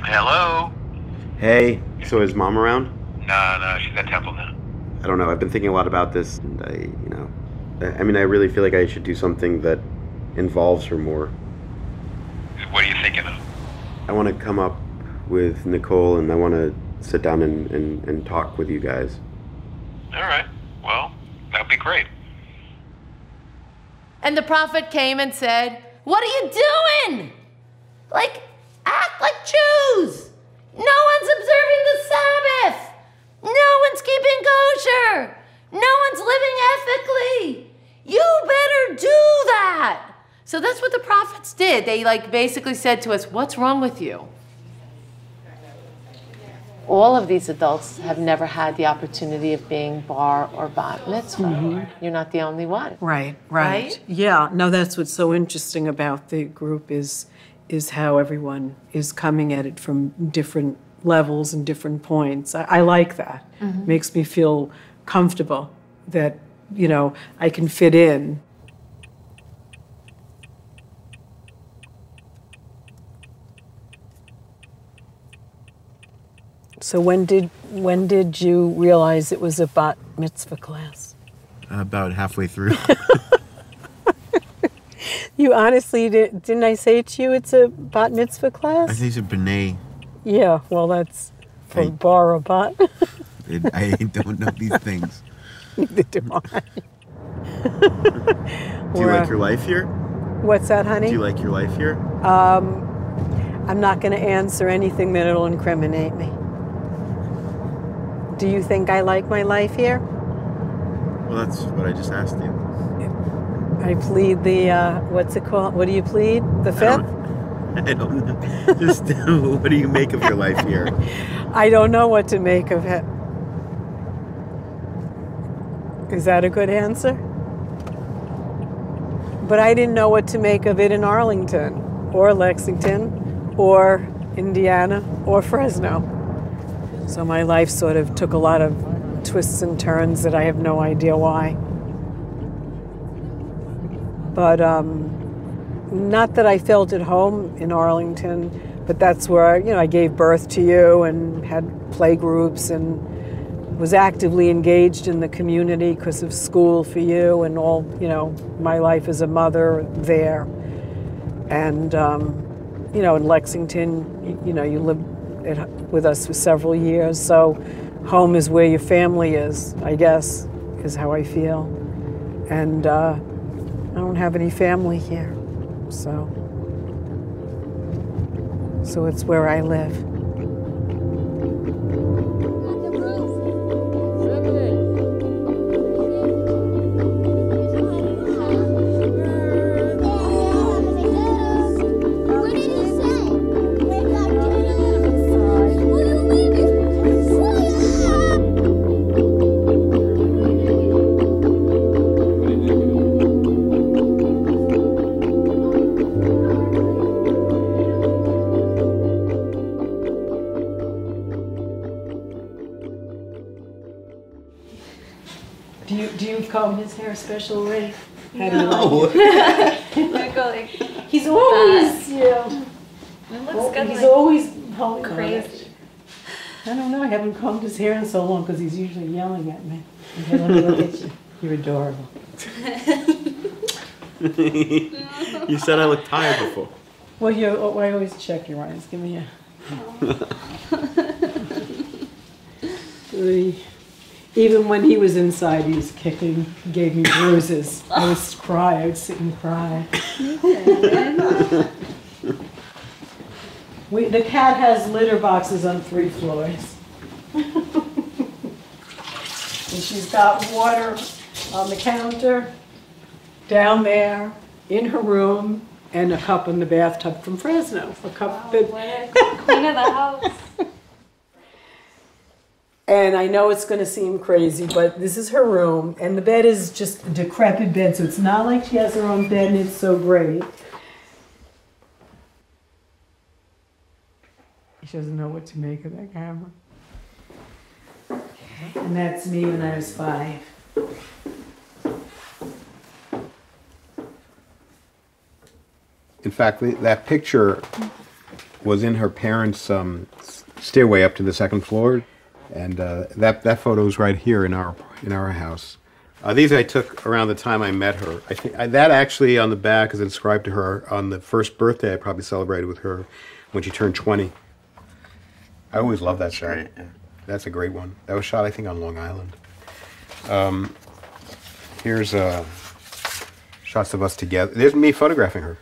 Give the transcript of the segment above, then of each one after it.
Hello? Hey, so is Mom around? No, she's at Temple now. I don't know, I've been thinking a lot about this, and I really feel like I should do something that involves her more. What are you thinking of? I want to come up with Nicole, and I want to sit down and talk with you guys. All right. Well, that'd be great. And the prophet came and said, "What are you doing? Act like Jews. No one's observing the Sabbath. No one's keeping kosher. No one's living ethically. You better do that." So that's what the prophets did. They basically said to us, "What's wrong with you?" All of these adults have never had the opportunity of being bar or bat mitzvah. Mm-hmm. You're not the only one. Right. Yeah, no, that's what's so interesting about the group is how everyone is coming at it from different levels and different points. I like that. Mm-hmm. Makes me feel comfortable that, I can fit in. So when did you realize it was a bat mitzvah class? About halfway through. You honestly didn't I say to you it's a bat mitzvah class? I think it's a b'nai. Yeah, well that's for bar or bat. I don't know these things. Neither do I. Do you like your life here? What's that, honey? Do you like your life here? I'm not going to answer anything that'll incriminate me. Do you think I like my life here? Well, that's what I just asked you. I plead the, what's it called? What do you plead? The fifth? I don't know. Just what do you make of your life here? I don't know what to make of it. Is that a good answer? But I didn't know what to make of it in Arlington, or Lexington, or Indiana, or Fresno. So my life sort of took a lot of twists and turns that I have no idea why. But not that I felt at home in Arlington, but that's where, I gave birth to you and had play groups and was actively engaged in the community because of school for you and all, my life as a mother there. And, in Lexington, you lived with us for several years. So home is where your family is, I guess, is how I feel. And I don't have any family here, so it's where I live. Do you comb his hair a special way? No. He's always, It looks good. He's always crazy. I don't know. I haven't combed his hair in so long because he's usually yelling at me. Okay, let me look at you. You're adorable. You said I looked tired before. Well, I always check your eyes. Give me Even when he was inside, he was kicking, gave me bruises. I would cry. I would sit and cry. The cat has litter boxes on 3 floors. And she's got water on the counter, down there, in her room, and a cup in the bathtub from Fresno. A cup Queen of the house. And I know it's going to seem crazy, but this is her room, and the bed is just a decrepit bed, so it's not like she has her own bed and it's so great. She doesn't know what to make of that camera. And that's me when I was 5. In fact, that picture was in her parents' stairway up to the second floor, and that photo is right here in our house. These I took around the time I met her. I think that actually on the back is inscribed to her on the first birthday I probably celebrated with her when she turned 20. I always love that shot. Right, yeah. That's a great one. That was shot, I think, on Long Island. Here's shots of us together. There's me photographing her.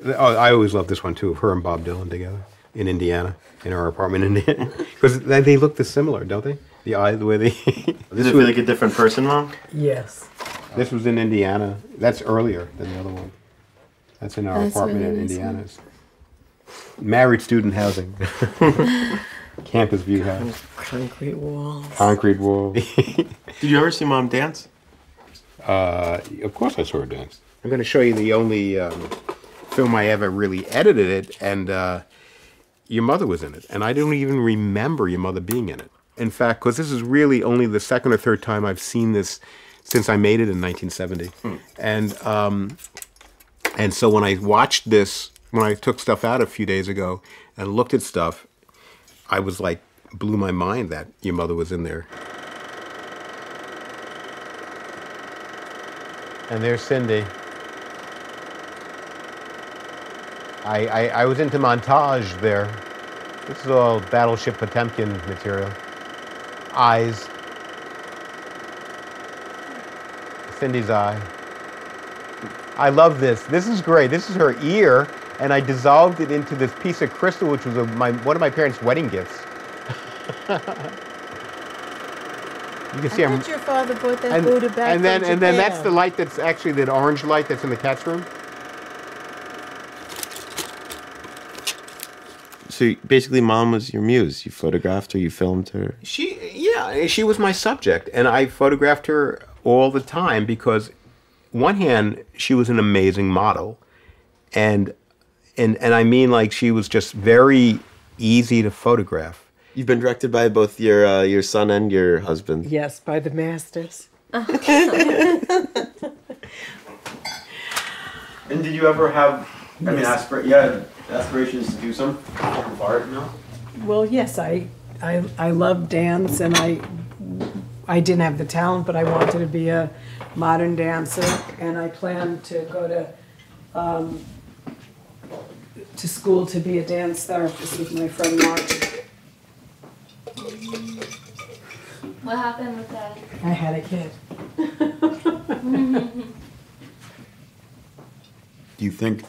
Oh, I always love this one too, of her and Bob Dylan together in Indiana, in our apartment in Indiana. Because they look similar, don't they? The eye, the way they... Does it feel like a different person, Mom? Yes. This was in Indiana. That's earlier than the other one. That's in our apartment in Indiana. Married student housing. Campus view house. Concrete walls. Concrete wall. Did you ever see Mom dance? Of course I saw her dance. I'm going to show you the only film I ever really edited it, and your mother was in it. And I don't even remember your mother being in it. In fact, because this is really only the second or third time I've seen this since I made it in 1970. And so when I watched this, when I took stuff out a few days ago and looked at stuff, I was like, blew my mind that your mother was in there. And there's Cindy. I was into montage there. This is all Battleship Potemkin material. Eyes. Cindy's eye. I love this. This is great. This is her ear, and I dissolved it into this piece of crystal, which was one of my parents' wedding gifts. You can see I thought your father brought that Buddha back and then from and then that's Japan. the light that's actually the orange light that's in the cat's room. So basically, Mom was your muse. You photographed her, you filmed her. She was my subject, and I photographed her all the time because, one hand, she was an amazing model, and I mean, like, she was just very easy to photograph. You've been directed by both your son and your husband. Yes, by the masters. And did you ever have, aspirations to do some form of art? No. Well, yes, I love dance, and I didn't have the talent, but I wanted to be a modern dancer, and I planned to go to school to be a dance therapist with my friend Martin. What happened with that? I had a kid. Do you think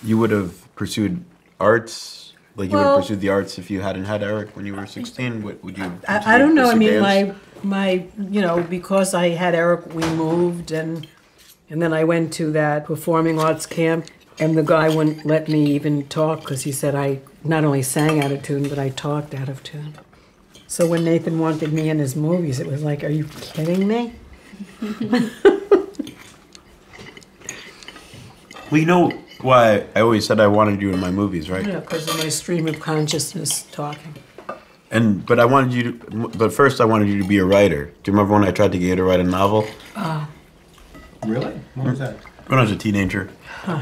you would have pursued arts, like you would have pursued the arts if you hadn't had Eric when you were 16? What would you? I don't know. I mean, dance? my because I had Eric, we moved, and then I went to that performing arts camp, and the guy wouldn't let me even talk because he said I not only sang out of tune, but I talked out of tune. So when Nathan wanted me in his movies, it was like, are you kidding me? Well, you know why I always said I wanted you in my movies, right? Yeah, because of my stream of consciousness talking. But I wanted you to. But first, I wanted you to be a writer. Do you remember when I tried to get you to write a novel? Really? What was that? When I was a teenager.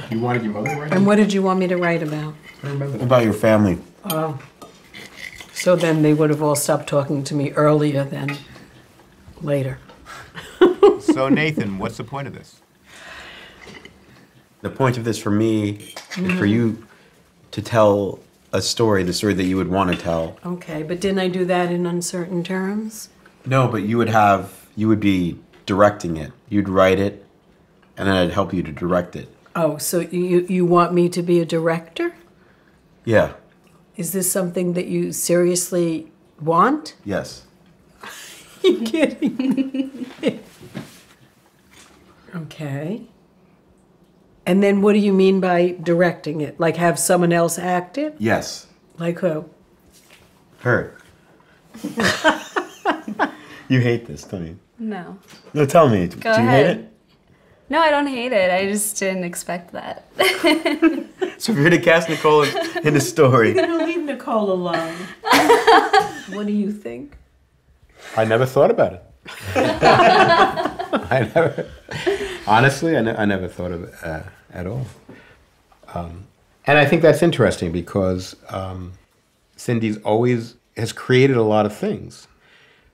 You wanted your mother to write? And what did you want me to write about? About your family. Oh. So then they would have all stopped talking to me earlier than later. So Nathan, what's the point of this? The point of this for me is for you to tell a story, the story that you would want to tell. Okay, but didn't I do that in uncertain terms? No, but you would be directing it. You'd write it, and then I'd help you to direct it. Oh, so you want me to be a director? Yeah. Is this something that you seriously want? Yes. You kidding me? Okay. And then what do you mean by directing it? Like have someone else act it? Yes. Like who? Her. You hate this, don't you? No. No, tell me. Do you hate it? No, I don't hate it. I just didn't expect that. So if you're to cast Nicole in a story. You know, leave Nicole alone. What do you think? I never thought about it. I never. Honestly, I never thought of it at all. And I think that's interesting because Cindy's always has created a lot of things.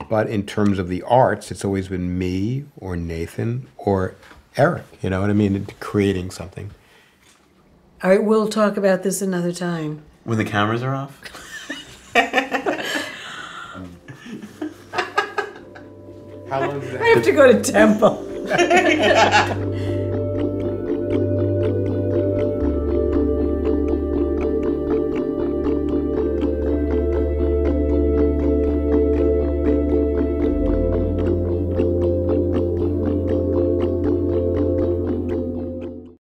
But in terms of the arts, it's always been me or Nathan or Eric, you know what I mean? Creating something. All right, we'll talk about this another time. When the cameras are off? How long does that I have to go to temple.